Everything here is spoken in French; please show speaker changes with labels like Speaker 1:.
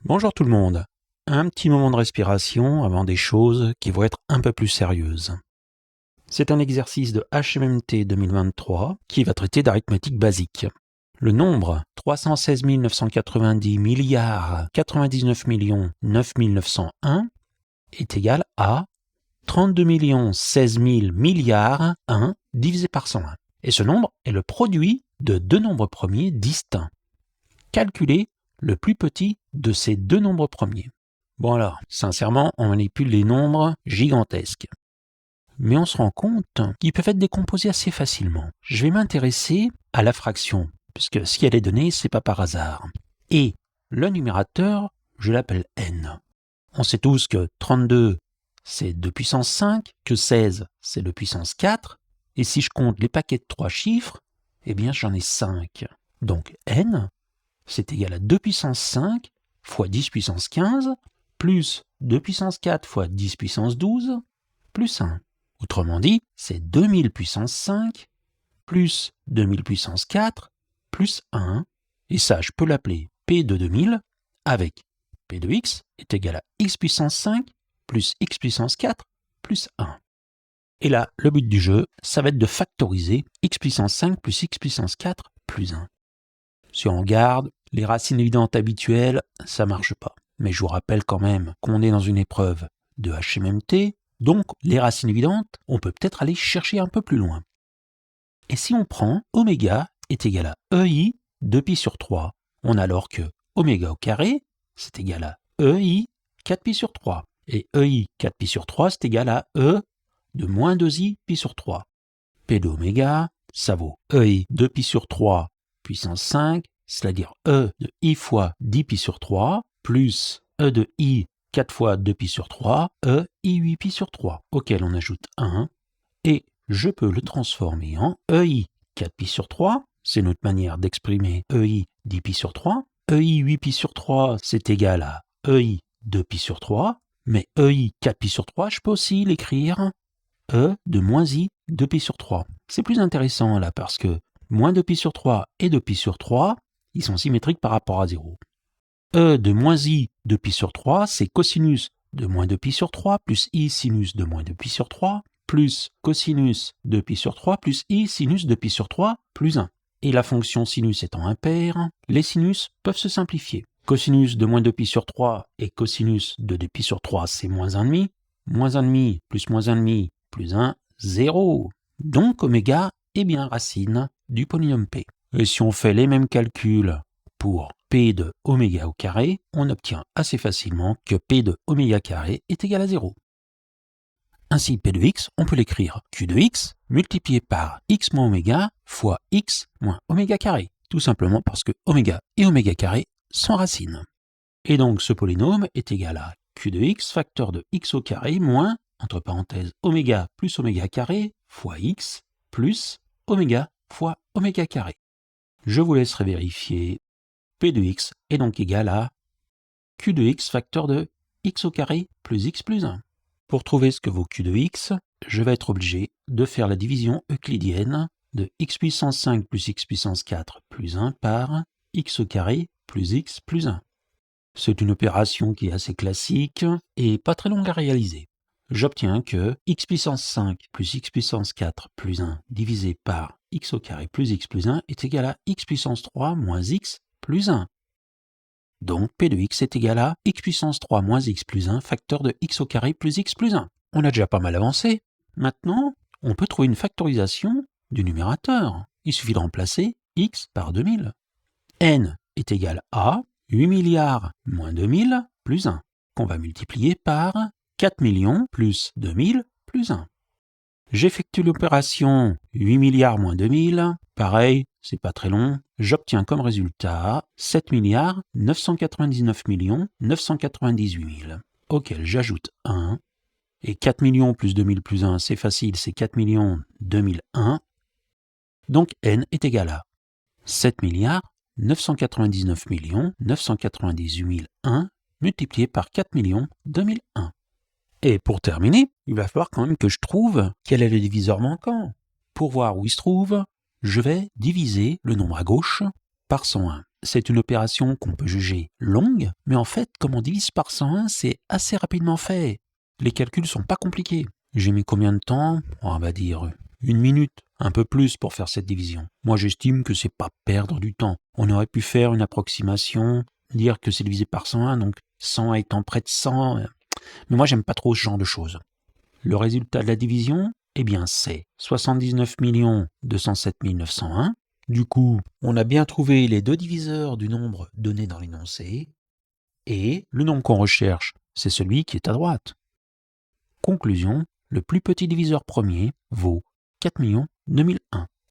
Speaker 1: Bonjour tout le monde. Un petit moment de respiration avant des choses qui vont être un peu plus sérieuses. C'est un exercice de HMMT 2023 qui va traiter d'arithmétique basique. Le nombre 316 990 milliards 99 9 901 est égal à 32 16 000 milliards 1 divisé par 101. Et ce nombre est le produit de deux nombres premiers distincts. Calculez le plus petit de ces deux nombres premiers. Bon alors, sincèrement, on manipule les nombres gigantesques. Mais on se rend compte qu'ils peuvent être décomposés assez facilement. Je vais m'intéresser à la fraction, puisque si elle est donnée, c'est pas par hasard. Et le numérateur, je l'appelle n. On sait tous que 32, c'est 2 puissance 5, que 16, c'est 2 puissance 4, et si je compte les paquets de 3 chiffres, eh bien j'en ai 5. Donc n, c'est égal à 2 puissance 5 fois 10 puissance 15 plus 2 puissance 4 fois 10 puissance 12 plus 1. Autrement dit, c'est 2000 puissance 5 plus 2000 puissance 4 plus 1. Et ça, je peux l'appeler P de 2000 avec P de x est égal à x puissance 5 plus x puissance 4 plus 1. Et là, le but du jeu, ça va être de factoriser x puissance 5 plus x puissance 4 plus 1. Si on regarde, les racines évidentes habituelles, ça marche pas. Mais je vous rappelle quand même qu'on est dans une épreuve de HMMT, donc les racines évidentes, on peut peut-être aller chercher un peu plus loin. Et si on prend oméga est égal à EI 2pi sur 3, on a alors que oméga au carré, c'est égal à EI 4pi sur 3. Et EI 4pi sur 3, c'est égal à E de moins 2i pi sur 3. P de oméga, ça vaut EI 2pi sur 3 puissance 5, c'est-à-dire E de I fois 10pi sur 3, plus E de I 4 fois 2pi sur 3, E I 8pi sur 3, auquel on ajoute 1, et je peux le transformer en EI 4pi sur 3, c'est notre manière d'exprimer EI 10pi sur 3, EI 8pi sur 3, c'est égal à EI 2pi sur 3, mais EI 4pi sur 3, je peux aussi l'écrire E de moins I 2pi sur 3. C'est plus intéressant là parce que moins 2pi sur 3 et 2pi sur 3, ils sont symétriques par rapport à 0. E de moins I 2pi sur 3, c'est cosinus de moins 2pi sur 3 plus I sinus de moins 2pi sur 3 plus cosinus de pi sur 3 plus I sinus de pi sur 3 plus 1. Et la fonction sinus étant impaire, les sinus peuvent se simplifier. Cosinus de moins 2pi sur 3 et cosinus de 2pi sur 3, c'est moins 1,5. Moins 1,5 plus moins 1,5 plus 1, 0. Donc oméga est bien racine du polynôme P. Et si on fait les mêmes calculs pour P de oméga au carré, on obtient assez facilement que P de oméga carré est égal à 0. Ainsi, P de x, on peut l'écrire Q de x multiplié par x moins oméga fois x moins oméga carré, tout simplement parce que oméga et oméga carré sont racines. Et donc ce polynôme est égal à Q de x facteur de x au carré moins, entre parenthèses, oméga plus oméga carré fois x plus oméga fois oméga carré. Je vous laisserai vérifier. P de x est donc égal à Q de x facteur de x au carré plus x plus 1. Pour trouver ce que vaut Q de x, je vais être obligé de faire la division euclidienne de x puissance 5 plus x puissance 4 plus 1 par x au carré plus x plus 1. C'est une opération qui est assez classique et pas très longue à réaliser. J'obtiens que x puissance 5 plus x puissance 4 plus 1 divisé par x au carré plus x plus 1 est égal à x puissance 3 moins x plus 1. Donc P de x est égal à x puissance 3 moins x plus 1 facteur de x au carré plus x plus 1. On a déjà pas mal avancé. Maintenant, on peut trouver une factorisation du numérateur. Il suffit de remplacer x par 2000. N est égal à 8 milliards moins 2000 plus 1, qu'on va multiplier par 4 millions plus 2000 plus 1. J'effectue l'opération 8 milliards moins 2000. Pareil, c'est pas très long. J'obtiens comme résultat 7 milliards 999 millions 998 000, auquel j'ajoute 1. Et 4 millions plus 2000 plus 1, c'est facile, c'est 4 millions 2001. Donc n est égal à 7 milliards 999 millions 998 001 multiplié par 4 millions 2001. Et pour terminer, il va falloir quand même que je trouve quel est le diviseur manquant. Pour voir où il se trouve, je vais diviser le nombre à gauche par 101. c'est une opération qu'on peut juger longue, mais en fait, comme on divise par 101, c'est assez rapidement fait. Les calculs sont pas compliqués. J'ai mis combien de temps? On va dire 1 minute, un peu plus pour faire cette division. Moi, j'estime que c'est pas perdre du temps. On aurait pu faire une approximation, dire que c'est divisé par 101, donc 100 étant près de 100. Mais moi, j'aime pas trop ce genre de choses. Le résultat de la division, eh bien, c'est 79 207 901. Du coup, on a bien trouvé les deux diviseurs du nombre donné dans l'énoncé, et le nombre qu'on recherche, c'est celui qui est à droite. Conclusion, le plus petit diviseur premier vaut 4 000 2001.